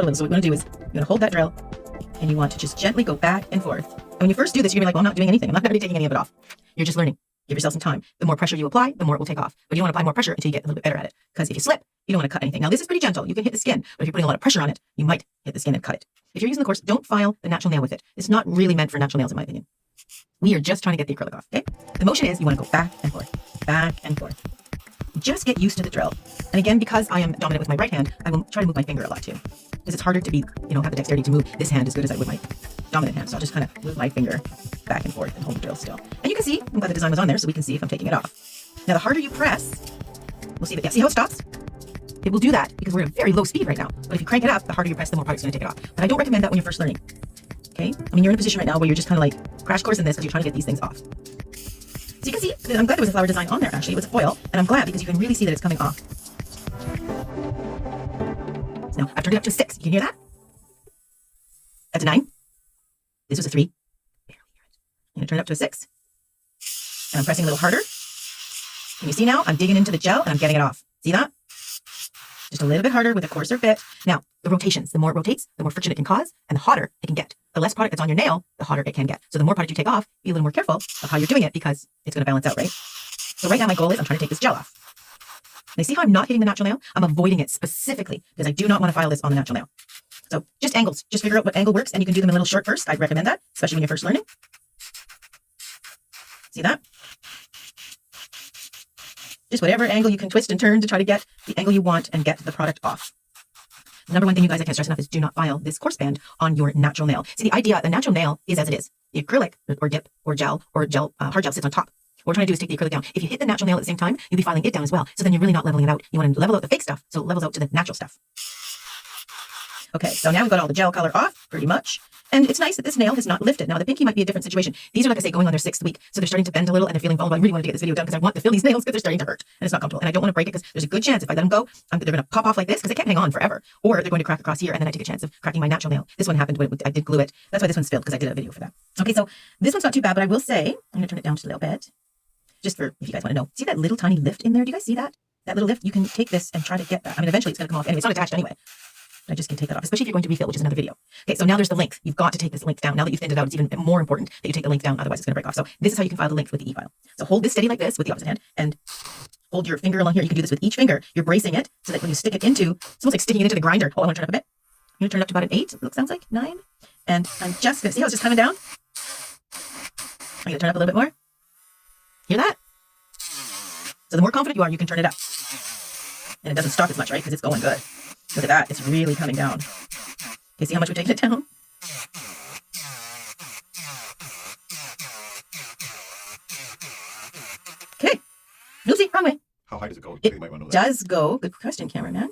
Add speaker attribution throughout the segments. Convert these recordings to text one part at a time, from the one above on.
Speaker 1: little. So what you want to do is you want to hold that drill and you want to just gently go back and forth. And when you first do this, you're going to be like, well, I'm not doing anything. I'm not going to be taking any of it off. You're just learning. Give yourself some time. The more pressure you apply, the more it will take off. But you don't want to apply more pressure until you get a little bit better at it. Because if you slip, you don't want to cut anything. Now, this is pretty gentle. You can hit the skin. But if you're putting a lot of pressure on it, you might hit the skin and cut it. If you're using the course, don't file the natural nail with it. It's not really meant for natural nails, in my opinion. We are just trying to get the acrylic off, okay? The motion is you want to go back and forth, back and forth. Just get used to the drill. And again, because I am dominant with my right hand, I will try to move my finger a lot too. Because it's harder to be, have the dexterity to move this hand as good as I would my dominant hand. So I'll just kind of move my finger back and forth and hold the drill still. And you can see, I'm glad the design was on there so we can see if I'm taking it off. Now, the harder you press, we'll see that, yeah, see how it stops? It will do that because we're at a very low speed right now. But if you crank it up, the harder you press, the more product's going to take it off. But I don't recommend that when you're first learning. Okay? I mean, you're in a position right now where you're just kind of like crash course in this because you're trying to get these things off. So you can see, I'm glad there was a flower design on there actually. It was foil, and I'm glad because you can really see that it's coming off. So now, I've turned it up to a 6. You can hear that? That's a 9. This was a 3. Barely hear it. I'm going to turn it up to a 6. And I'm pressing a little harder. Can you see now? I'm digging into the gel and I'm getting it off. See that? Just a little bit harder with a coarser bit. Now, the rotations, the more it rotates, the more friction it can cause, and the hotter it can get. The less product that's on your nail, the hotter it can get. So the more product you take off, be a little more careful of how you're doing it because it's going to balance out, right? So right now my goal is I'm trying to take this gel off. And you see how I'm not hitting the natural nail? I'm avoiding it specifically because I do not want to file this on the natural nail. So just angles. Just figure out what angle works, and you can do them a little short first. I'd recommend that, especially when you're first learning. See that? Just whatever angle you can twist and turn to try to get the angle you want and get the product off. The number one thing, you guys, I can't stress enough is do not file this coarse band on your natural nail. See, the idea, the natural nail is as it is. The acrylic or dip or gel or hard gel sits on top. What we're trying to do is take the acrylic down. If you hit the natural nail at the same time, you'll be filing it down as well. So then you're really not leveling it out. You want to level out the fake stuff so it levels out to the natural stuff. Okay, so now we've got all the gel color off, pretty much. And it's nice that this nail has not lifted. Now, the pinky might be a different situation. These are, like I say, going on their 6th week. So they're starting to bend a little and they're feeling vulnerable. I really wanted to get this video done because I want to fill these nails because they're starting to hurt. And it's not comfortable. And I don't want to break it because there's a good chance if I let them go, they're going to pop off like this because they can't hang on forever. Or they're going to crack across here and then I take a chance of cracking my natural nail. This one happened when I did glue it. That's why this one's spilled because I did a video for that. Okay, so this one's not too bad, but I will say, I'm going to turn it down just a little bit. Just for if you guys want to know. See that little tiny lift in there? Do you guys see that? That little lift? You can take this and try to get that. I mean, eventually it's going to come off anyway. It's not attached anyway. I just can take that off, especially if you're going to refill, which is another video. Okay, so now there's the length. You've got to take this length down. Now that you've thinned it out, it's even more important that you take the length down, otherwise it's going to break off. So this is how you can file the length with the E-file. So hold this steady like this with the opposite hand and hold your finger along here. You can do this with each finger. You're bracing it so that when you stick it into, it's almost like sticking it into the grinder. Oh, I want to turn it up a bit. I'm going to turn it up to about an 8. It sounds like 9. And I'm just going to see how it's just coming down. I'm going to turn it up a little bit more. Hear that? So the more confident you are, you can turn it up. And it doesn't stop as much, right? Because it's going good. Look at that. It's really coming down. Okay, see how much we've taken it down? Okay. Oopsie, wrong way.
Speaker 2: How high does it go?
Speaker 1: It does go. Good question, cameraman.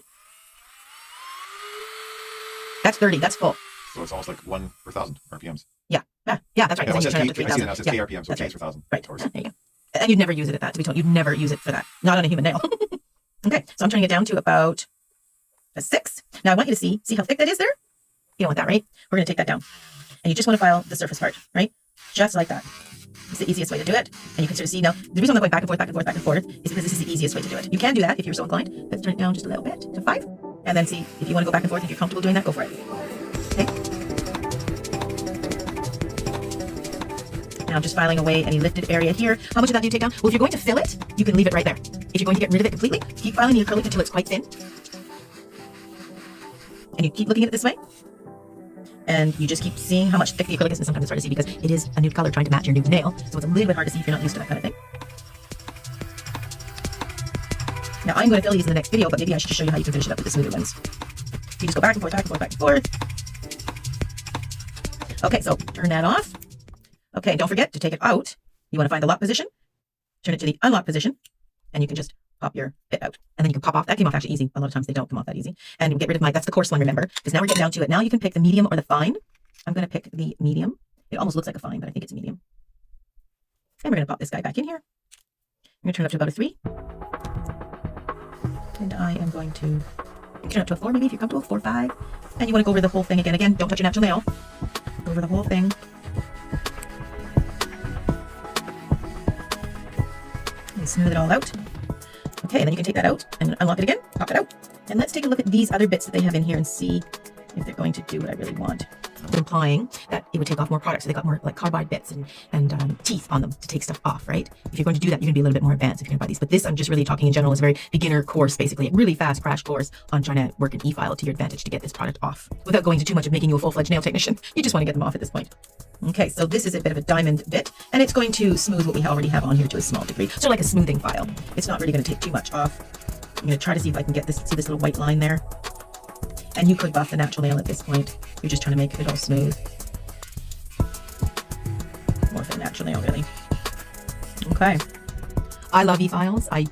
Speaker 1: That's 30. That's full.
Speaker 2: So it's almost like 1 per 1,000 RPMs.
Speaker 1: Yeah. Yeah, that's right.
Speaker 2: Yeah,
Speaker 1: I
Speaker 2: see
Speaker 1: it
Speaker 2: now, it says K RPM, so
Speaker 1: that's
Speaker 2: K's per 1,000.
Speaker 1: Right. There you go. And you'd never use it at that, to be told. You'd never use it for that. Not on a human nail. Okay, so I'm turning it down to about a 6. Now I want you to see how thick that is there? You don't want that, right? We're going to take that down. And you just want to file the surface part, right? Just like that. It's the easiest way to do it. And you can sort of see now, the reason I'm going back and forth, back and forth, back and forth is because this is the easiest way to do it. You can do that if you're so inclined. Let's turn it down just a little bit to 5. And then see if you want to go back and forth, if you're comfortable doing that, go for it. Okay. Now I'm just filing away any lifted area here. How much of that do you take down? Well, if you're going to fill it, you can leave it right there. If you're going to get rid of it completely, keep filing the acrylic until it's quite thin. And you keep looking at it this way. And you just keep seeing how much thick the acrylic is. And sometimes it's hard to see because it is a nude color trying to match your nude nail. So it's a little bit hard to see if you're not used to that kind of thing. Now I'm going to fill these in the next video, but maybe I should just show you how you can finish it up with the smoother ones. You just go back and forth, back and forth, back and forth. Okay, so turn that off. Okay, don't forget to take it out. You want to find the lock position, turn it to the unlock position, and you can just pop your bit out. And then you can pop off. That came off actually easy. A lot of times they don't come off that easy. And get rid of that's the coarse one, remember? Because now we're getting down to it. Now you can pick the medium or the fine. I'm going to pick the medium. It almost looks like a fine, but I think it's a medium. And we're going to pop this guy back in here. I'm going to turn it up to about a 3. And I am going to turn it up to a 4 maybe if you're comfortable. 4, 5. And you want to go over the whole thing again. Again, don't touch your natural nail. Go over the whole thing. And smooth it all out. Okay, then you can take that out and unlock it again, pop it out. And let's take a look at these other bits that they have in here and see if they're going to do what I really want. They're implying that it would take off more products. So they got more like carbide bits and teeth on them to take stuff off, right? If you're going to do that, you're going to be a little bit more advanced if you're going to buy these. But this, I'm just really talking in general, is a very beginner course, basically. A really fast crash course on trying to work an e-file to your advantage to get this product off without going to too much of making you a full-fledged nail technician. You just want to get them off at this point. Okay, so this is a bit of a diamond bit, and it's going to smooth what we already have on here to a small degree. Sort of like a smoothing file. It's not really going to take too much off. I'm going to try to see if I can get this, see this little white line there? And you could buff the natural nail at this point. You're just trying to make it all smooth. More for the natural nail, really. Okay. I love e-files. I